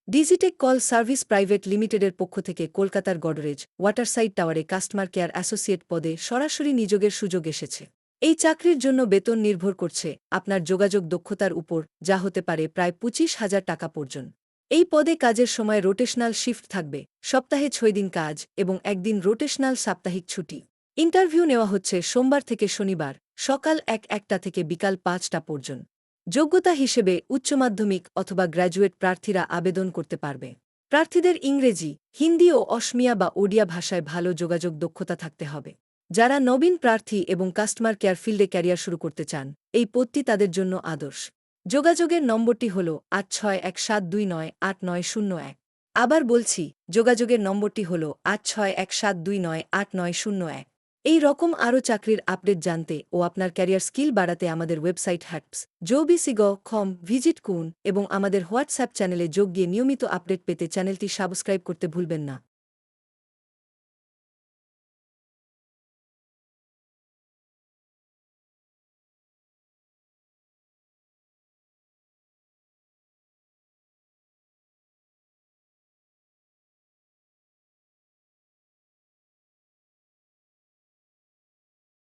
Digitech call service private লিমিটেডের পক্ষ থেকে কলকাতার গডরেজ ওয়াটারসাইড টাওয়ারে কাস্টমার কেয়ার অ্যাসোসিয়েট পদে সরাসরি নিযোগের সুযোগ এসেছে। এই চাকরির জন্য বেতন নির্ভর করছে আপনার যোগাযোগ দক্ষতার উপর, যা হতে পারে প্রায় ২৫,০০০ টাকা পর্যন্ত। এই পদে কাজের সময় রোটেশনাল শিফট থাকবে, সপ্তাহে ৬ দিন কাজ এবং একদিন রোটেশনাল সাপ্তাহিক ছুটি। ইন্টারভিউ নেওয়া হচ্ছে সোমবার থেকে শনিবার, সকাল ১টা থেকে বিকাল ৫টা পর্যন্ত। যোগ্যতা হিসেবে উচ্চ মাধ্যমিক অথবা গ্র্যাজুয়েট প্রার্থীরা আবেদন করতে পারবে। প্রার্থীদের ইংরেজি, হিন্দি ও অসমিয়া বা ওড়িয়া ভাষায় ভালো যোগাযোগ দক্ষতা থাকতে হবে। যারা নবীন প্রার্থী এবং কাস্টমার কেয়ার ফিল্ডে ক্যারিয়ার শুরু করতে চান, এই পদটি তাদের জন্য আদর্শ। যোগাযোগের নম্বরটি হল ৮৬১৭২৯৮৯০১। আবার বলছি, যোগাযোগের নম্বরটি হল ৮৬১৭২৯৮৯০১। এই রকম আরও চাকরির আপডেট জানতে ও আপনার ক্যারিয়ার স্কিল বাড়াতে আমাদের ওয়েবসাইট hacks.jobsig.com ভিজিট করুন এবং আমাদের হোয়াটসঅ্যাপ চ্যানেলে যোগ দিয়ে নিয়মিত আপডেট পেতে চ্যানেলটি সাবস্ক্রাইব করতে ভুলবেন না।